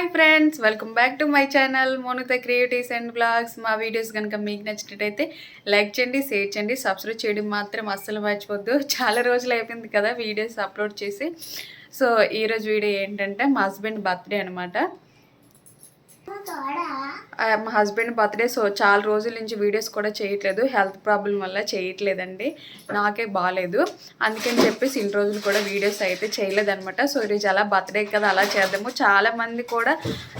Hi friends, welcome back to my channel Monitha creatives and blogs. మా videos కనుక మీకు నచ్చినట్టయితే లైక్ చేయండి, షేర్ చేయండి, సబ్స్క్రైబ్ చేయడం మాత్రం అస్సలు మర్చిపోద్దు. చాలా రోజులు అయిపోయింది కదా వీడియోస్ అప్లోడ్ చేసి. సో ఈరోజు వీడియో ఏంటంటే మా హస్బెండ్ బర్త్డే అనమాట. మా హస్బెండ్ బర్త్డే. సో చాలా రోజుల నుంచి వీడియోస్ కూడా చేయట్లేదు, హెల్త్ ప్రాబ్లం వల్ల చేయట్లేదండి. నాకే బాగాలేదు, అందుకని చెప్పేసి ఇన్ని రోజులు కూడా వీడియోస్ అయితే చేయలేదన్నమాట. సో ఈరోజు అలా బర్త్డే కదా అలా చేద్దాము. చాలామంది కూడా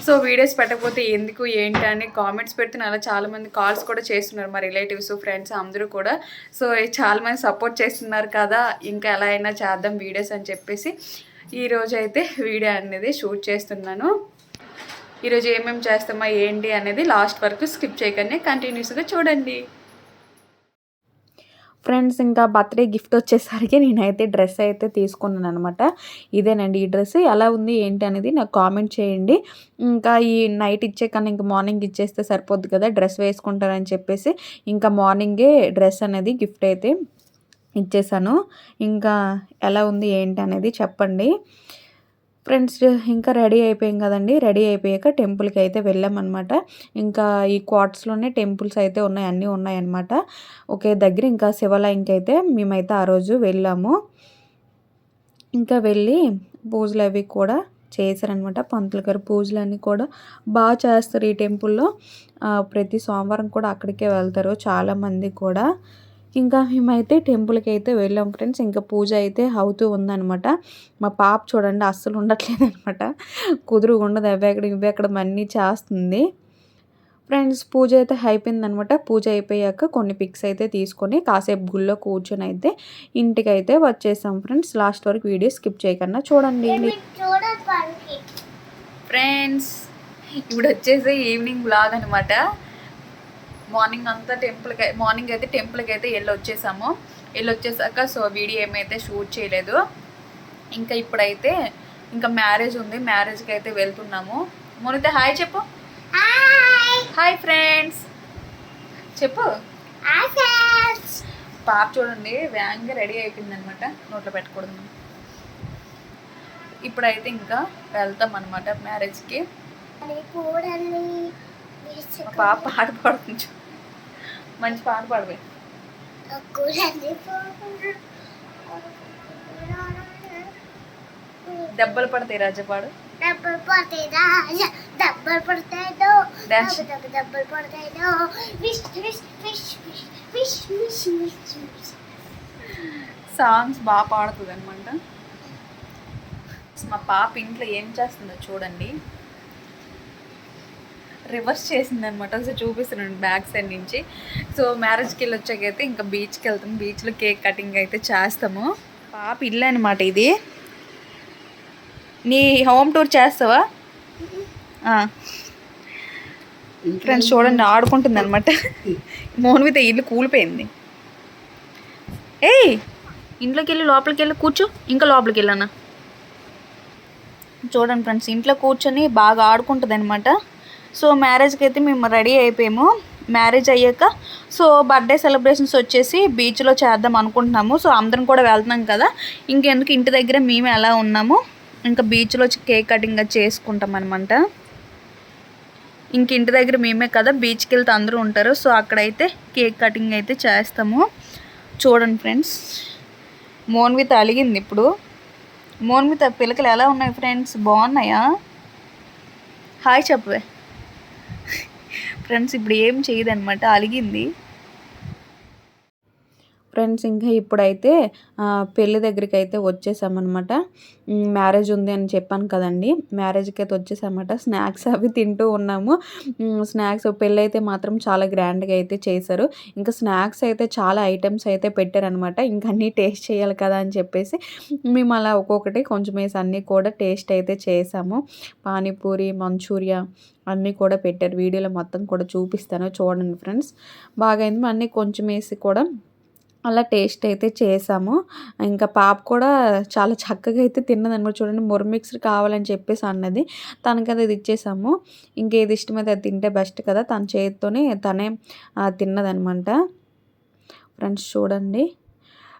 సో వీడియోస్ పెట్టకపోతే ఎందుకు ఏంటి అని కామెంట్స్ పెడుతున్నారు. అలా చాలామంది కాల్స్ కూడా చేస్తున్నారు, మా రిలేటివ్స్ ఫ్రెండ్స్ అందరూ కూడా. సో చాలామంది సపోర్ట్ చేస్తున్నారు కదా, ఇంకా ఎలా అయినా చేద్దాం వీడియోస్ అని చెప్పేసి ఈరోజు అయితే వీడియో అనేది షూట్ చేస్తున్నాను. ఈరోజు ఏమేమి చేస్తామా ఏంటి అనేది లాస్ట్ వరకు స్కిప్ చేయకండి, కంటిన్యూస్గా చూడండి. ఫ్రెండ్స్, ఇంకా బర్త్డే గిఫ్ట్ వచ్చేసరికి నేనైతే డ్రెస్ అయితే తీసుకున్నాను అనమాట. ఇదేనండి ఈ డ్రెస్. ఎలా ఉంది ఏంటి అనేది నాకు కామెంట్ చేయండి. ఇంకా ఈ నైట్ ఇచ్చే కన్నా ఇంకా మార్నింగ్ ఇచ్చేస్తే సరిపోద్ది కదా, డ్రెస్ వేసుకుంటారని చెప్పేసి ఇంకా మార్నింగే డ్రెస్ అనేది గిఫ్ట్ అయితే ఇచ్చేసాను. ఇంకా ఎలా ఉంది ఏంటి అనేది చెప్పండి ఫ్రెండ్స్. ఇంకా రెడీ అయిపోయాం కదండి. రెడీ అయిపోయాక టెంపుల్కి అయితే వెళ్ళామన్నమాట. ఇంకా ఈ క్వార్టర్స్లోనే టెంపుల్స్ అయితే ఉన్నాయి, అన్నీ ఉన్నాయన్నమాట ఒకే దగ్గర. ఇంకా శివాలయంకి అయితే మేమైతే ఆ రోజు వెళ్ళాము. ఇంకా వెళ్ళి పూజలు అవి కూడా చేశారనమాట. పంతులు గారు పూజలన్నీ కూడా బాగా చేస్తారు ఈ టెంపుల్లో. ప్రతి సోమవారం కూడా అక్కడికే వెళ్తారు చాలామంది కూడా. ఇంకా మేమైతే టెంపుల్కి అయితే వెళ్ళాం ఫ్రెండ్స్. ఇంకా పూజ అయితే అవుతూ ఉందనమాట. మా పాప చూడండి అస్సలు ఉండట్లేదు అనమాట, కుదురు ఉండదు, ఇవ్వెక్కడ అన్నీ చేస్తుంది ఫ్రెండ్స్. పూజ అయితే అయిపోయిందనమాట. పూజ అయిపోయాక కొన్ని పిక్స్ అయితే తీసుకొని కాసేపు గుళ్ళో కూర్చొని అయితే ఇంటికి అయితే వచ్చేసాం ఫ్రెండ్స్. లాస్ట్ వరకు వీడియో స్కిప్ చేయకుండా చూడండి ఫ్రెండ్స్. ఇప్పుడు వచ్చేసి ఈవినింగ్ బ్లాగ్ అనమాట. మార్నింగ్ అంతా మార్నింగ్ అయితే టెంపుల్కి అయితే వెళ్ళొచ్చేసాక సో వీడియో ఏమైతే షూట్ చేయలేదు. ఇంకా ఇప్పుడైతే ఇంకా మ్యారేజ్ ఉంది, మ్యారేజ్కి అయితే వెళ్తున్నాము. మొన్నైతే హాయ్ చెప్పు. హాయ్ ఫ్రెండ్స్ చెప్పు. పాప చూడండి వేగంగా రెడీ అయిపోయింది అనమాట, నోట్లో పెట్టకూడదు. ఇప్పుడైతే ఇంకా వెళ్తాం అనమాట మ్యారేజ్కి. పాప పాట పాడుతుంది, మంచి పాట పాడవే. దెబ్బలు పడతాయి రాజా పాడు. సాంగ్స్ బాగా పాడుతుంది అనమాట. మా పాప ఇంట్లో ఏం చేస్తుందో చూడండి, రివర్స్ చేసింది అనమాట. సో చూపిస్తున్నాను బ్యాక్ సైడ్ నుంచి. సో మ్యారేజ్కి వెళ్ళి వచ్చాకైతే ఇంకా బీచ్కి వెళ్తాము, బీచ్లో కేక్ కటింగ్ అయితే చేస్తాము. పాప ఇల్లు అనమాట ఇది. నీ హోమ్ టూర్ చేస్తావా ఫ్రెండ్స్? చూడండి ఆడుకుంటుంది అనమాట. మోన్విత ఇల్లు కూలిపోయింది. ఏయ్ ఇంట్లోకి వెళ్ళి లోపలికి వెళ్ళి కూర్చో, ఇంకా లోపలికి వెళ్ళానా. చూడండి ఫ్రెండ్స్, ఇంట్లో కూర్చొని బాగా ఆడుకుంటుంది అనమాట. సో మ్యారేజ్కి అయితే మేము రెడీ అయిపోయాము. మ్యారేజ్ అయ్యాక సో బర్త్డే సెలబ్రేషన్స్ వచ్చేసి బీచ్లో చేద్దాం అనుకుంటున్నాము. సో అందరం కూడా వెళ్తున్నాం కదా, ఇంకెందుకు ఇంటి దగ్గర మేము ఎలా ఉన్నాము, ఇంకా బీచ్లో కేక్ కటింగ్ చేసుకుంటాం అనమాట. ఇంక ఇంటి దగ్గర మేమే కదా, బీచ్కి వెళ్తే అందరూ ఉంటారు. సో అక్కడైతే కేక్ కటింగ్ అయితే చేస్తాము. చూడండి ఫ్రెండ్స్, మోన్విత అలిగింది ఇప్పుడు. మోన్విత పిల్లకలు ఎలా ఉన్నాయి ఫ్రెండ్స్, బాగున్నాయా? హాయ్ చెప్పవే ఫ్రెండ్స్. ఇప్పుడు ఏం చేయదనమాట, అలిగింది ఫ్రెండ్స్. ఇంకా ఇప్పుడైతే పెళ్ళి దగ్గరికి అయితే వచ్చేసామన్నమాట. మ్యారేజ్ ఉంది అని చెప్పాను కదండి, మ్యారేజ్కి అయితే వచ్చేసామన్నమాట. స్నాక్స్ అవి తింటూ ఉన్నాము. స్నాక్స్ పెళ్ళి అయితే మాత్రం చాలా గ్రాండ్గా అయితే చేశారు. ఇంకా స్నాక్స్ అయితే చాలా ఐటమ్స్ అయితే పెట్టారనమాట. ఇంకా అన్నీ టేస్ట్ చేయాలి కదా అని చెప్పేసి మేము అలా ఒక్కొక్కటి కొంచెం వేసి అన్నీ కూడా టేస్ట్ అయితే చేసాము. పానీపూరి, మంచూరియా అన్నీ కూడా పెట్టారు. వీడియోలో మొత్తం కూడా చూపిస్తాను చూడండి ఫ్రెండ్స్. బాగా అయింది, అన్నీ కొంచెం వేసి కూడా అలా టేస్ట్ అయితే చేసాము. ఇంకా పాప కూడా చాలా చక్కగా అయితే తిన్నదనమాట. చూడండి ముర్మిక్స్ కావాలని చెప్పేసి అన్నది, తనకది ఇది ఇచ్చేసాము. ఇంకేది ఇష్టమైతే అది తింటే బెస్ట్ కదా, తన చేతితోనే తనే తిన్నదనమాట ఫ్రెండ్స్. చూడండి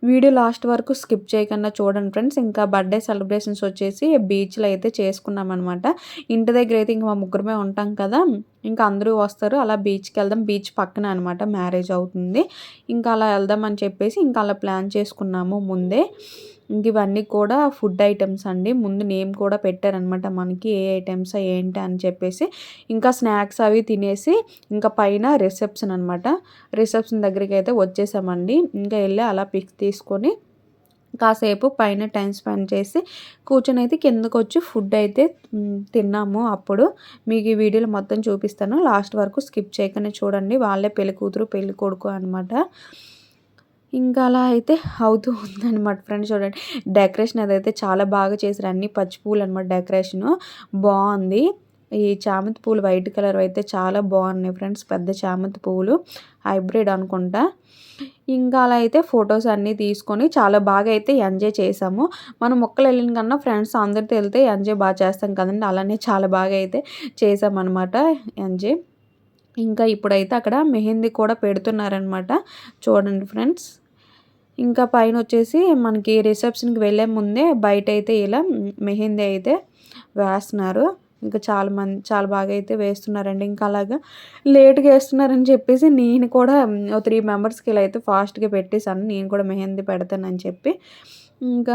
వీడియో లాస్ట్ వరకు స్కిప్ చేయకుండా చూడండి ఫ్రెండ్స్. ఇంకా బర్త్డే సెలబ్రేషన్స్ వచ్చేసి బీచ్లో అయితే చేసుకున్నాం అనమాట. ఇంటి దగ్గర అయితే ఇంక మా ముగ్గురమే ఉంటాం కదా, ఇంకా అందరూ వస్తారు, అలా బీచ్కి వెళ్దాం, బీచ్ పక్కన అనమాట మ్యారేజ్ అవుతుంది, ఇంకా అలా వెళ్దాం అని చెప్పేసి ఇంకా అలా ప్లాన్ చేసుకున్నాము ముందే. ఇంక ఇవన్నీ కూడా ఫుడ్ ఐటమ్స్ అండి. ముందు నేమ్ కూడా పెట్టారనమాట మనకి ఏ ఐటమ్స్ ఏంటి అని చెప్పేసి. ఇంకా స్నాక్స్ అవి తినేసి ఇంకా పైన రిసెప్షన్ అనమాట. రిసెప్షన్ దగ్గరికి అయితే వచ్చేసామండి. ఇంకా వెళ్ళి అలా పిక్స్ తీసుకొని కాసేపు పైన టైం స్పెండ్ చేసి కూర్చొని అయితే కిందకు వచ్చి ఫుడ్ అయితే తిన్నాము. అప్పుడు మీకు ఈ వీడియోలో మొత్తం చూపిస్తాను, లాస్ట్ వరకు స్కిప్ చేయకుండా చూడండి. వాళ్ళే పెళ్లి కూతురు పెళ్లి కొడుకు అనమాట. ఇంకా అలా అయితే అవుతూ ఉందనమాట ఫ్రెండ్స్. చూడండి డెకరేషన్ అదైతే చాలా బాగా చేశారు, అన్ని పచ్చి పూలు అనమాట. డెకరేషను బాగుంది. ఈ చామంతి పూలు వైట్ కలర్ అయితే చాలా బాగున్నాయి ఫ్రెండ్స్, పెద్ద చామంతి పువ్వులు, హైబ్రిడ్ అనుకుంటా. ఇంకా అలా అయితే ఫొటోస్ అన్నీ తీసుకొని చాలా బాగా అయితే ఎంజాయ్ చేసాము. మనం ఒక్కరు వెళ్ళిన కన్నా ఫ్రెండ్స్ అందరితో వెళ్తే ఎంజాయ్ బాగా చేస్తాం కదండి, అలానే చాలా బాగా అయితే చేసామన్నమాట ఎంజాయ్. ఇంకా ఇప్పుడైతే అక్కడ మెహందీ కూడా పెడుతున్నారనమాట. చూడండి ఫ్రెండ్స్. ఇంకా పైన వచ్చేసి మనకి రిసెప్షన్కి వెళ్ళే ముందే బయట అయితే ఇలా మెహందీ అయితే వేస్తున్నారు. ఇంకా చాలా బాగా అయితే వేస్తున్నారండి. ఇంకా అలాగా లేట్గా వేస్తున్నారని చెప్పేసి నేను కూడా 3 మెంబర్స్కి ఇలా అయితే ఫాస్ట్గా పెట్టేశాను, నేను కూడా మెహందీ పెడతానని చెప్పి. ఇంకా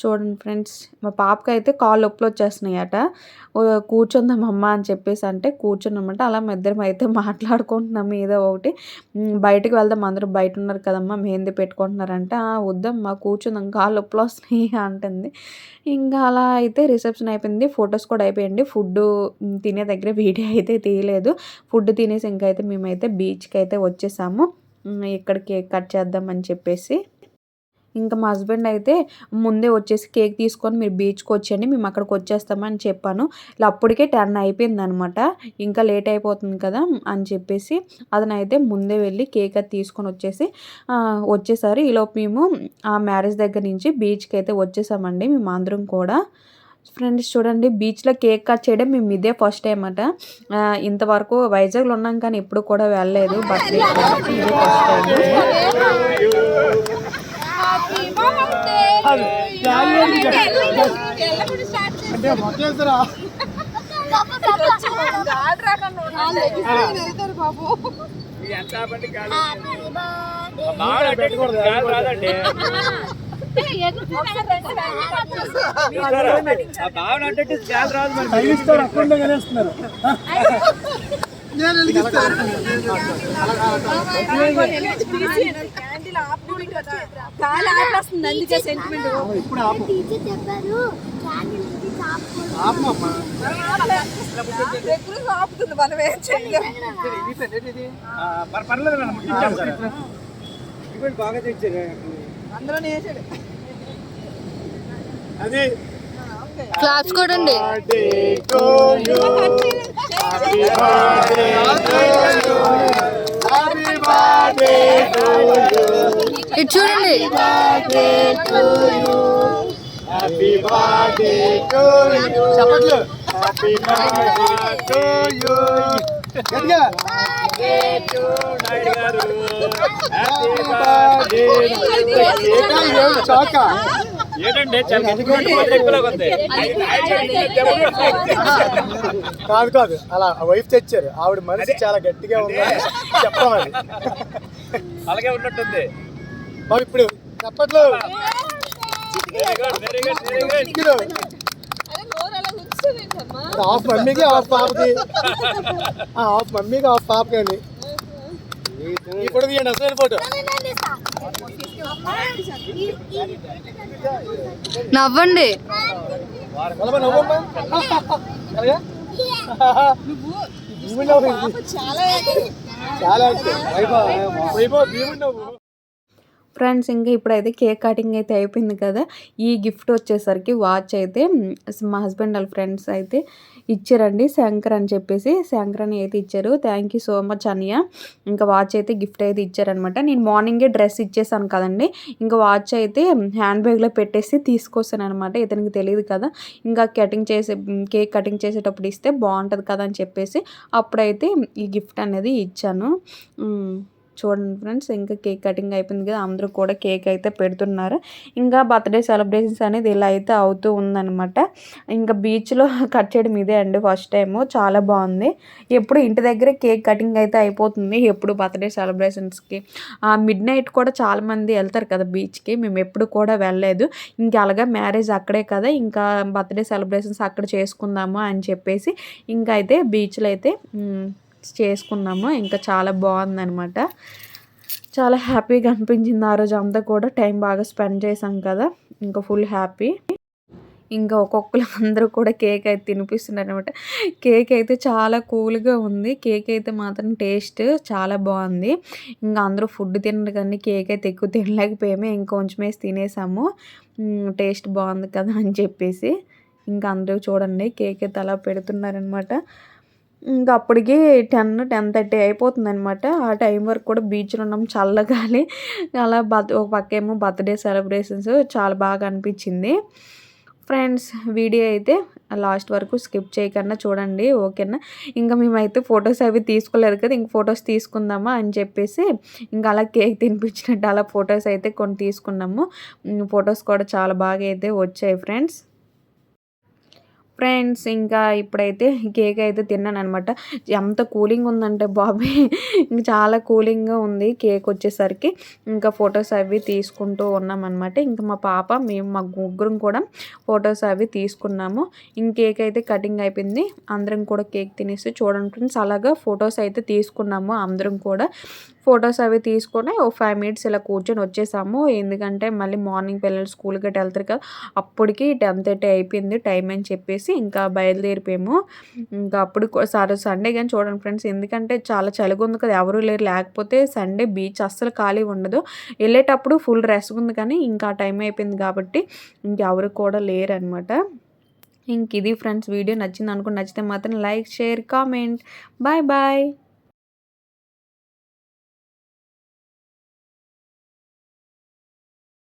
చూడండి ఫ్రెండ్స్, మా పాపకైతే కాళ్ళు నొప్పులు వచ్చేస్తున్నాయట. కూర్చుందామమ్మ అని చెప్పేసి అంటే కూర్చున్నమాట. అలా మా ఇద్దరం అయితే మాట్లాడుకుంటున్నాము ఏదో ఒకటి. బయటకు వెళ్దాం, అందరూ బయట ఉన్నారు కదమ్మా మెహందీ పెట్టుకుంటున్నారంటే వద్దమ్మా కూర్చుందాం కాళ్ళు నొప్పులు వస్తున్నాయి అంటుంది. ఇంకా అలా అయితే రిసెప్షన్ అయిపోయింది, ఫొటోస్ కూడా అయిపోయింది. ఫుడ్ తినే దగ్గర వీడియో అయితే తీయలేదు. ఫుడ్ తినేసి ఇంకైతే మేమైతే బీచ్కి అయితే వచ్చేసాము. ఇక్కడ కేక్ కట్ చేద్దామని చెప్పేసి. ఇంకా మా హస్బెండ్ అయితే ముందే వచ్చేసి కేక్ తీసుకొని మీరు బీచ్కి వచ్చేయండి, మేము అక్కడికి వచ్చేస్తామని చెప్పాను. అప్పటికే 10 అయిపోయిందనమాట. ఇంకా లేట్ అయిపోతుంది కదా అని చెప్పేసి అతనైతే ముందే వెళ్ళి కేక్ అది తీసుకొని వచ్చేసారు. ఈలోపు మేము ఆ మ్యారేజ్ దగ్గర నుంచి బీచ్కి అయితే వచ్చేసామండి మేము అందరం కూడా. ఫ్రెండ్స్ చూడండి, బీచ్లో కేక్ కట్ చేయడం మేము ఇదే ఫస్ట్ టైం అట. ఇంతవరకు వైజాగ్లో ఉన్నాం కానీ ఎప్పుడు కూడా వెళ్ళలేదు, బర్త్డే ఇదే ఫస్ట్ టైం. బాగా తెచ్చారు అదే క్లాప్స్ కొడండి. ఇటు చూడండి. కాదు అలా వైఫ్ తెచ్చారు, ఆవిడ మనసు చాలా గట్టిగా ఉంది చెప్పాలి, అలాగే ఉన్నట్టుంది. మరి ఇప్పుడు చెప్పట్లు హాఫ్ మమ్మీకి హాఫ్ పాపకి, హాఫ్ మమ్మీకి హాఫ్ పాపకి అండి. ఈ ఫోటో తీయండి, అసలు ఫోటో. నవ్వండి. ఫ్రెండ్స్ ఇంకా ఇప్పుడైతే కేక్ కటింగ్ అయితే అయిపోయింది కదా. ఈ గిఫ్ట్ వచ్చేసరికి వాచ్ అయితే మా హస్బెండ్ వాళ్ళ ఫ్రెండ్స్ అయితే ఇచ్చారండి, శంకర్ అని చెప్పేసి. శంకర్ అని అయితే ఇచ్చారు. థ్యాంక్ యూ సో మచ్ అన్నయ్య. ఇంకా వాచ్ అయితే గిఫ్ట్ అయితే ఇచ్చారనమాట. నేను మార్నింగే డ్రెస్ ఇచ్చేసాను కదండి, ఇంకా వాచ్ అయితే హ్యాండ్ బ్యాగ్లో పెట్టేసి తీసుకొస్తాను అనమాట. ఇతనికి తెలియదు కదా, ఇంకా కేక్ కటింగ్ చేసేటప్పుడు ఇస్తే బాగుంటుంది కదా అని చెప్పేసి అప్పుడైతే ఈ గిఫ్ట్ అనేది ఇచ్చాను. చూడండి ఫ్రెండ్స్, ఇంకా కేక్ కటింగ్ అయిపోయింది కదా, అందరూ కూడా కేక్ అయితే పెడుతున్నారు. ఇంకా బర్త్డే సెలబ్రేషన్స్ అనేది ఇలా అయితే అవుతూ ఉందన్నమాట. ఇంకా బీచ్లో కట్ చేయడం ఇదే అండి ఫస్ట్ టైము, చాలా బాగుంది. ఎప్పుడు ఇంటి దగ్గరే కేక్ కటింగ్ అయితే అయిపోతుంది ఎప్పుడు బర్త్డే సెలబ్రేషన్స్కి. మిడ్ నైట్ కూడా చాలామంది వెళ్తారు కదా బీచ్కి, మేము ఎప్పుడు కూడా వెళ్ళలేదు. ఇంకా అలాగా మ్యారేజ్ అక్కడే కదా, ఇంకా బర్త్డే సెలబ్రేషన్స్ అక్కడ చేసుకుందాము అని చెప్పేసి ఇంకా అయితే బీచ్లో అయితే చేసుకున్నాము. ఇంకా చాలా బాగుందనమాట. చాలా హ్యాపీగా అనిపించింది ఆ రోజు అంతా కూడా, టైం బాగా స్పెండ్ చేసాం కదా, ఇంకా ఫుల్ హ్యాపీ. ఇంకా ఒక్కొక్కరు అందరూ కూడా కేక్ అయితే తినిపిస్తున్నారు అనమాట. కేక్ అయితే చాలా కూల్గా ఉంది. కేక్ అయితే మాత్రం టేస్ట్ చాలా బాగుంది. ఇంకా అందరూ ఫుడ్ తినరు కానీ కేక్ అయితే ఎక్కువ తినలేకపోయాము, ఇంకొంచెం వేసి తినేసాము. టేస్ట్ బాగుంది కదా అని చెప్పేసి ఇంకా అందరూ చూడండి కేక్ అయితే అలా పెడుతున్నారనమాట. ఇంకా అప్పటికి 10:30 అయిపోతుందనమాట. ఆ టైం వరకు కూడా బీచ్లో ఉన్నాం, చల్లగాలి అలా ఒక పక్కేమో బర్త్డే సెలబ్రేషన్స్ చాలా బాగా అనిపించింది. ఫ్రెండ్స్, వీడియో అయితే లాస్ట్ వరకు స్కిప్ చేయకుండా చూడండి, ఓకేనా. ఇంకా మేమైతే ఫొటోస్ అవి తీసుకోలేదు కదా, ఇంక ఫొటోస్ తీసుకుందామా అని చెప్పేసి ఇంకా అలా కేక్ తినిపించినట్టు అలా ఫొటోస్ అయితే కొన్ని తీసుకున్నాము. ఫొటోస్ కూడా చాలా బాగా అయితే వచ్చాయి ఫ్రెండ్స్. ఇంకా ఇప్పుడైతే కేక్ అయితే తిన్నాననమాట. ఎంత కూలింగ్ ఉందంటే బాబోయ్, ఇంక చాలా కూలింగ్గా ఉంది కేక్ వచ్చేసరికి. ఇంకా ఫొటోస్ అవి తీసుకుంటూ ఉన్నామన్నమాట. ఇంకా మా పాప మేము మా ముగ్గురం కూడా ఫొటోస్ అవి తీసుకున్నాము. ఇంక కేక్ అయితే కటింగ్ అయిపోయింది, అందరం కూడా కేక్ తినేసి చూడండి ఫ్రెండ్స్ అలాగా ఫొటోస్ అయితే తీసుకున్నాము. అందరం కూడా ఫొటోస్ అవి తీసుకొని ఒక 5 మినిట్స్ ఇలా కూర్చొని వచ్చేసాము. ఎందుకంటే మళ్ళీ మార్నింగ్ పిల్లలు స్కూల్కి గట్రా వెళ్తారు కదా, అప్పటికి 10:30 అయిపోయింది టైం అని చెప్పేసి ఇంకా బయలుదేరిపోయాము. ఇంకా అప్పుడు సండే కానీ చూడండి ఫ్రెండ్స్, ఎందుకంటే చాలా చలిగా ఉంది కదా, ఎవరు లేరు. లేకపోతే సండే బీచ్ అస్సలు ఖాళీ ఉండదు. వెళ్ళేటప్పుడు ఫుల్ రష్గా ఉంది కానీ ఇంకా టైం అయిపోయింది కాబట్టి ఇంకెవరు కూడా లేరు అనమాట. ఇంక ఇది ఫ్రెండ్స్ వీడియో నచ్చింది అనుకుని, నచ్చితే మాత్రం like, share, comment. Bye bye.